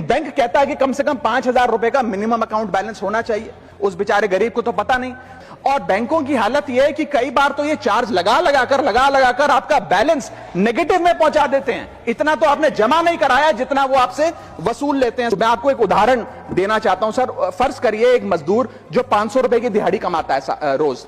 Bank कहता है कि कम से कम 5,000 रुपए का मिनिमम अकाउंट बैलेंस होना चाहिए। उस बेचारे गरीब को तो पता नहीं। और बैंकों की हालत यह है कि कई बार तो ये चार्ज लगा लगाकर आपका बैलेंस नेगेटिव में पहुंचा देते हैं। इतना तो आपने जमा नहीं कराया जितना वो आपसे वसूल लेते हैं। मैं आपको एक उदाहरण देना चाहता हूं सर। फर्ज करिए एक मजदूर जो 500 रुपए की दिहाड़ी कमाता है रोज,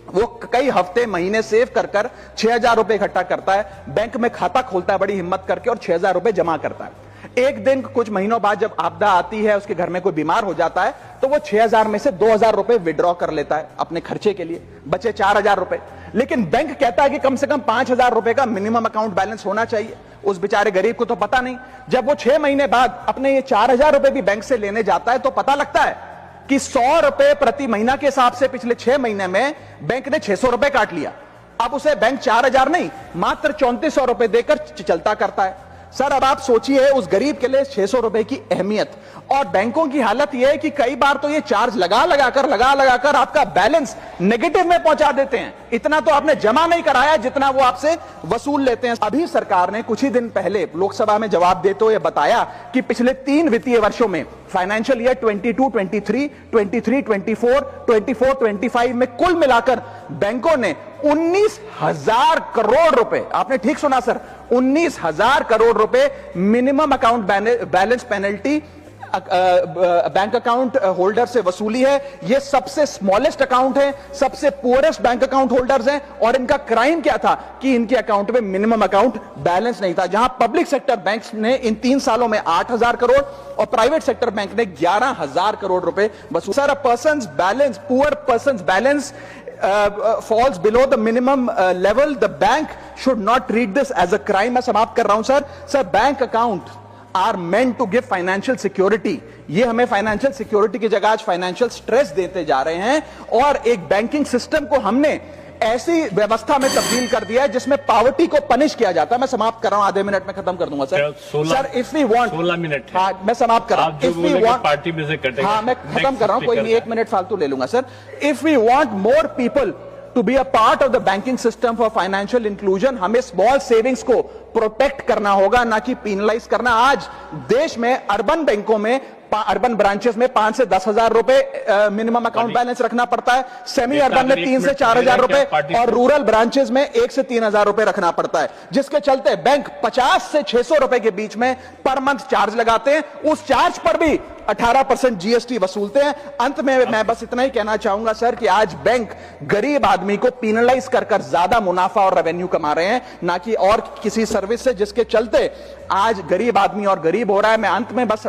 वो कई हफ्ते महीने सेव कर 6,000 रुपए इकट्ठा करता है, बैंक में खाता खोलता है बड़ी हिम्मत करके और 6,000 रुपए जमा करता है। एक दिन कुछ महीनों बाद जब आपदा आती है, उसके घर में कोई बीमार हो जाता है, तो वो 6,000 में से 2,000 रुपए विड्रॉ कर लेता है अपने खर्चे के लिए, बचे 4,000 रुपए। लेकिन बैंक कहता है कि कम से कम 5,000 रुपए का मिनिमम अकाउंट बैलेंस होना चाहिए। उस बेचारे गरीब को तो पता नहीं। जब वो 6 महीने बाद अपने ये 4,000 रुपए भी बैंक से लेने जाता है तो पता लगता है कि 100 रुपए प्रति महीना के हिसाब से पिछले 6 महीने में बैंक ने 600 रुपए काट लिया। अब उसे बैंक 4,000 नहीं, मात्र 3,400 रुपए देकर चलता करता है। सर अब आप सोचिए उस गरीब के लिए 600 रुपए की अहमियत। और बैंकों की हालत यह है कि कई बार तो ये चार्ज लगा लगाकर आपका बैलेंस नेगेटिव में पहुंचा देते हैं। इतना तो आपने जमा नहीं कराया जितना वो आपसे वसूल लेते हैं। अभी सरकार ने कुछ ही दिन पहले लोकसभा में जवाब देते हुए बताया कि पिछले 3 वित्तीय वर्षों में फाइनेंशियल ईयर 22-23, 23-24, 24-25 में कुल मिलाकर बैंकों ने 19,000 करोड़ रुपए, आपने ठीक सुना सर, 19,000 करोड़ रुपए minimum account balance penalty bank account holder से वसूली है। ये सबसे स्मॉलेस्ट अकाउंट है, सबसे पुअरेस्ट बैंक अकाउंट होल्डर्स हैं। और इनका क्राइम क्या था कि इनके अकाउंट में मिनिमम अकाउंट बैलेंस नहीं था। जहां पब्लिक सेक्टर बैंक्स ने इन 3 सालों में 8,000 करोड़ और प्राइवेट सेक्टर बैंक ने 11,000 करोड़ रुपए वसूल। Sir, poor persons balance falls below the minimum level, the bank should not treat this as a crime। मैं समाप्त कर रहा हूं sir. Sir, bank account are meant to give financial security. ये हमें फाइनेंशियल सिक्योरिटी की जगह आज फाइनेंशियल स्ट्रेस देते जा रहे हैं। और एक बैंकिंग सिस्टम को हमने ऐसी व्यवस्था में तब्दील कर दिया है जिसमें पॉवर्टी को पनिश किया जाता है। मैं समाप्त कर रहा हूं, आधे मिनट में खत्म कर दूंगा sir. Sir, if we want 16 minute. हाँ, मैं समाप्त कर रहा हूं। इफ वी वांट पार्टी में से कटेगा। हाँ, मैं खत्म कर रहा हूं, कोई नहीं, 1 मिनट फालतू ले लूंगा sir. If we want more people to be a part of the banking system for financial inclusion, हमें स्मॉल सेविंग्स को प्रोटेक्ट करना होगा, ना कि पेनलाइज करना। आज देश में अर्बन बैंकों में, अर्बन ब्रांचेस में 5 से 10,000 रुपए मिनिमम अकाउंट बैलेंस रखना पड़ता है। सेमी अर्बन में 3 से 4,000 रुपए और रूरल ब्रांचेस में 1 से 3,000 रुपए रखना पड़ता है, जिसके चलते बैंक 50 से 600 रुपए के बीच में पर मंथ चार्ज लगाते हैं। उस चार्ज पर भी 18% जीएसटी वसूलते हैं। अंत में मैं बस इतना ही कहना चाहूंगा सर कि आज बैंक गरीब आदमी को पेनलाइज कर ज्यादा मुनाफा और रेवेन्यू कमा रहे हैं, ना कि और किसी सर्विस से, जिसके चलते आज गरीब आदमी और गरीब हो रहा है। मैं अंत में बस